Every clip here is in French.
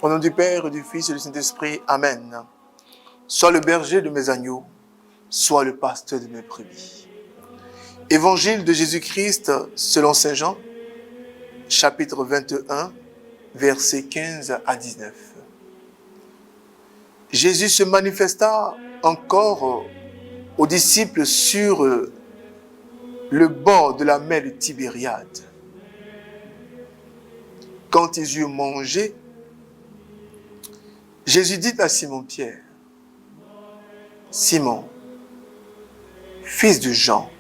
Au nom du Père, et du Fils et du Saint-Esprit, Amen. Sois le berger de mes agneaux, sois le pasteur de mes brebis. Évangile de Jésus-Christ selon Saint Jean, chapitre 21, versets 15 à 19. Jésus se manifesta encore aux disciples sur le bord de la mer de Tibériade. Quand ils eurent mangé, Jésus dit à Simon-Pierre, « Simon, fils de Jean,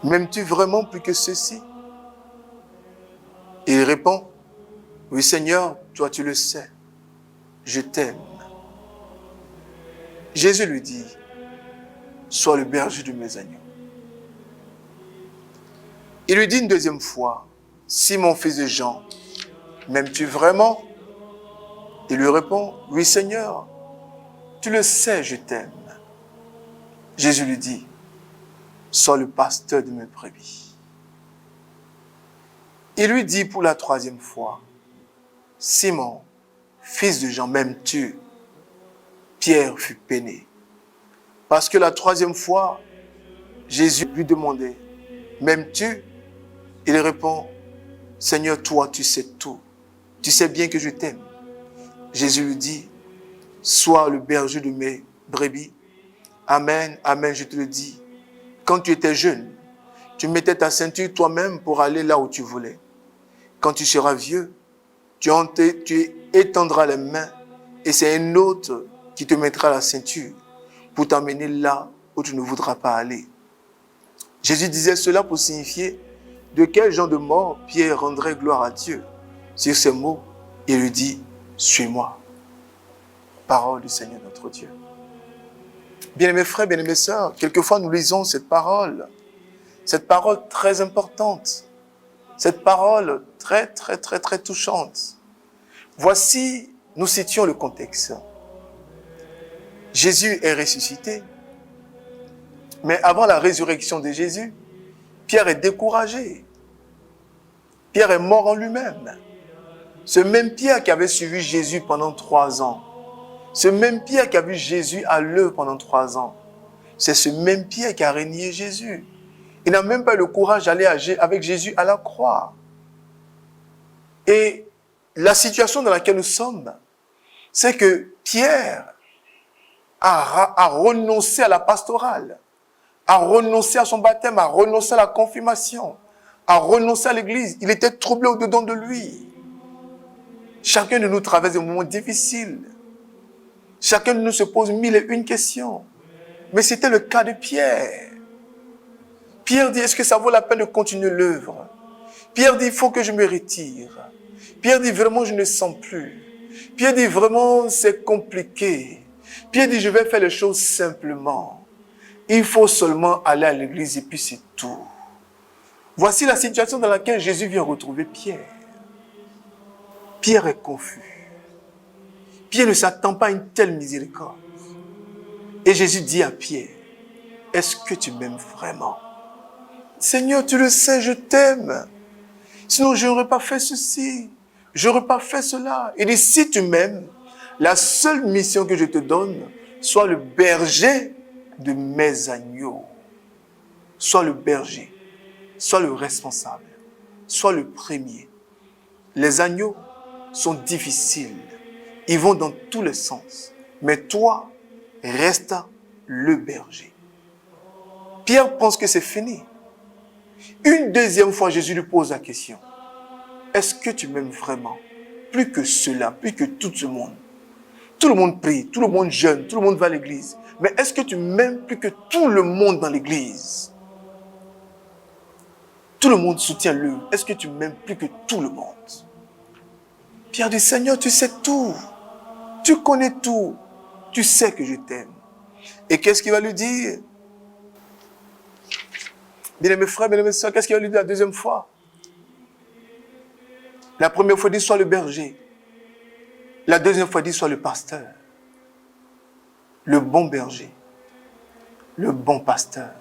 m'aimes-tu vraiment plus que ceci ?» Il répond, « Oui Seigneur, toi tu le sais, je t'aime. » Jésus lui dit, « Sois le berger de mes agneaux. » Il lui dit une deuxième fois, « Simon, fils de Jean, m'aimes-tu vraiment ?» Il lui répond, « Oui Seigneur, tu le sais, je t'aime. » Jésus lui dit, « Sois le pasteur de mes brebis. » Il lui dit pour la troisième fois, « Simon, fils de Jean, m'aimes-tu » Pierre fut peiné. Parce que la troisième fois, Jésus lui demandait, « M'aimes-tu » Il répond, « Seigneur, toi, tu sais tout. Tu sais bien que je t'aime. » Jésus lui dit, « Sois le berger de mes brebis. Amen, amen, je te le dis. Quand tu étais jeune, tu mettais ta ceinture toi-même pour aller là où tu voulais. Quand tu seras vieux, tu étendras les mains et c'est un autre qui te mettra la ceinture pour t'amener là où tu ne voudras pas aller. » Jésus disait cela pour signifier de quel genre de mort Pierre rendrait gloire à Dieu. Sur ces mots, il lui dit, « Suis-moi. » Parole du Seigneur notre Dieu. Bien-aimés frères, bien-aimés sœurs, quelquefois nous lisons cette parole très importante, cette parole très touchante. Voici, nous citions le contexte. Jésus est ressuscité, mais avant la résurrection de Jésus, Pierre est découragé. Pierre est mort en lui-même. Ce même Pierre qui avait suivi Jésus pendant 3 ans, ce même Pierre qui a vu Jésus à l'œuvre pendant 3 ans, c'est ce même Pierre qui a renié Jésus. Il n'a même pas le courage d'aller avec Jésus à la croix. Et la situation dans laquelle nous sommes, c'est que Pierre a renoncé à la pastorale, a renoncé à son baptême, a renoncé à la confirmation, a renoncé à l'église. Il était troublé au-dedans de lui. Chacun de nous traverse des moments difficiles. Chacun de nous se pose 1001 questions. Mais c'était le cas de Pierre. Pierre dit, est-ce que ça vaut la peine de continuer l'œuvre? Pierre dit, il faut que je me retire. Pierre dit, vraiment, je ne sens plus. Pierre dit, vraiment, c'est compliqué. Pierre dit, je vais faire les choses simplement. Il faut seulement aller à l'église et puis c'est tout. Voici la situation dans laquelle Jésus vient retrouver Pierre. Pierre est confus. Pierre ne s'attend pas à une telle miséricorde. Et Jésus dit à Pierre, est-ce que tu m'aimes vraiment? Seigneur, tu le sais, je t'aime. Sinon, je n'aurais pas fait ceci. Je n'aurais pas fait cela. Il dit, si tu m'aimes, la seule mission que je te donne, sois le berger de mes agneaux. Sois le berger. Sois le responsable. Sois le premier. Les agneaux sont difficiles. Ils vont dans tous les sens. Mais toi, reste le berger. Pierre pense que c'est fini. Une deuxième fois, Jésus lui pose la question. Est-ce que tu m'aimes vraiment? Plus que cela, plus que tout ce monde. Tout le monde prie, tout le monde jeûne, tout le monde va à l'église. Mais est-ce que tu m'aimes plus que tout le monde dans l'église? Tout le monde soutient l'œuvre. Est-ce que tu m'aimes plus que tout le monde? Pierre dit, Seigneur, tu sais tout. Tu connais tout. Tu sais que je t'aime. Et qu'est-ce qu'il va lui dire? Bien-aimés frères, bien-aimés sœurs, qu'est-ce qu'il va lui dire la deuxième fois? La première fois, il dit, sois le berger. La deuxième fois, il dit, sois le pasteur. Le bon berger. Le bon pasteur.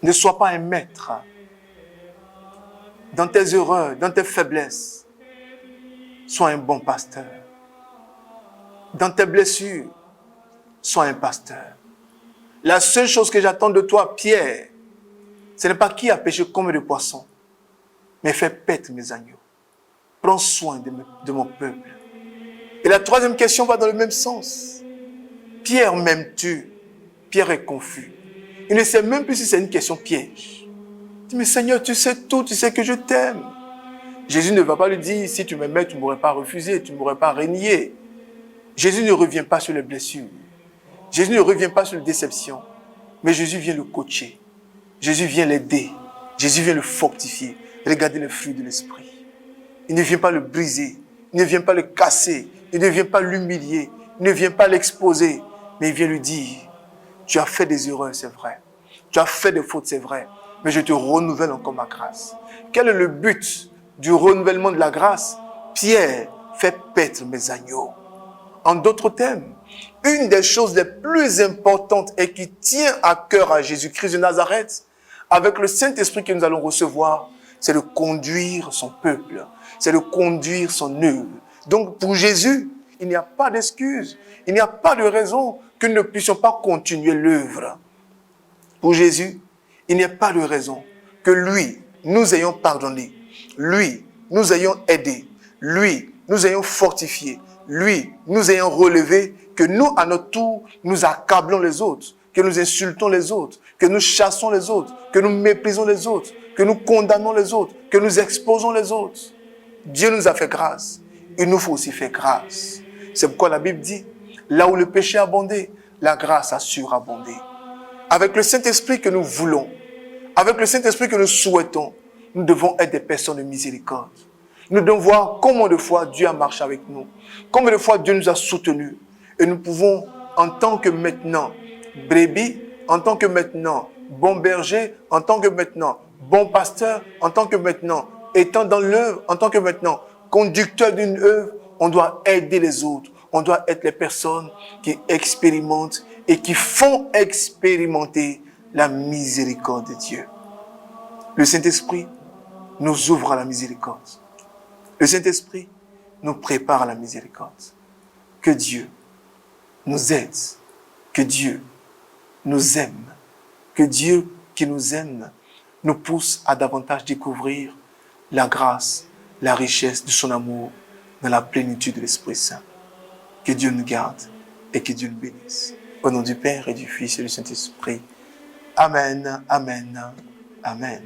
Ne sois pas un maître dans tes erreurs, dans tes faiblesses. sois un bon pasteur. Dans tes blessures, sois un pasteur. La seule chose que j'attends de toi, Pierre, ce n'est pas qui a pêché combien de poissons, mais fais paître mes agneaux. Prends soin de mon peuple. Et la troisième question va dans le même sens. Pierre, m'aimes-tu? Pierre est confus. Il ne sait même plus si c'est une question piège. Il dit, mais Seigneur, tu sais tout, tu sais que je t'aime. Jésus ne va pas lui dire, si tu m'aimais, tu ne m'aurais pas refusé, tu ne m'aurais pas renié. Jésus ne revient pas sur les blessures. Jésus ne revient pas sur les déceptions. Mais Jésus vient le coacher. Jésus vient l'aider. Jésus vient le fortifier. Regardez le fruit de l'esprit. Il ne vient pas le briser. Il ne vient pas le casser. Il ne vient pas l'humilier. Il ne vient pas l'exposer. Mais il vient lui dire, tu as fait des erreurs, c'est vrai. Tu as fait des fautes, c'est vrai. Mais je te renouvelle encore ma grâce. Quel est le but du renouvellement de la grâce? Pierre, fais paître mes agneaux. En d'autres termes, une des choses les plus importantes et qui tient à cœur à Jésus-Christ de Nazareth, avec le Saint-Esprit que nous allons recevoir, c'est de conduire son peuple, c'est de conduire son œuvre. Donc pour Jésus, il n'y a pas d'excuse, il n'y a pas de raison que nous ne puissions pas continuer l'œuvre. Pour Jésus, il n'y a pas de raison que lui, nous ayons pardonné, lui, nous ayons aidé, lui, nous ayons fortifié, lui, nous ayons relevé, que nous, à notre tour, nous accablons les autres, que nous insultons les autres, que nous chassons les autres, que nous méprisons les autres, que nous condamnons les autres, que nous exposons les autres. Dieu nous a fait grâce. Il nous faut aussi faire grâce. C'est pourquoi la Bible dit, là où le péché a abondé, la grâce a surabondé. Avec le Saint-Esprit que nous voulons, avec le Saint-Esprit que nous souhaitons, nous devons être des personnes de miséricorde. Nous devons voir combien de fois Dieu a marché avec nous, combien de fois Dieu nous a soutenus. Et nous pouvons, en tant que maintenant brebis, en tant que maintenant bon berger, en tant que maintenant bon pasteur, en tant que maintenant étant dans l'œuvre, en tant que maintenant conducteur d'une œuvre, on doit aider les autres. On doit être les personnes qui expérimentent et qui font expérimenter la miséricorde de Dieu. Le Saint-Esprit nous ouvre à la miséricorde. Le Saint-Esprit nous prépare à la miséricorde. Que Dieu nous aide, que Dieu nous aime, que Dieu qui nous aime nous pousse à davantage découvrir la grâce, la richesse de son amour dans la plénitude de l'Esprit Saint. Que Dieu nous garde et que Dieu nous bénisse. Au nom du Père et du Fils et du Saint-Esprit. Amen, amen, amen.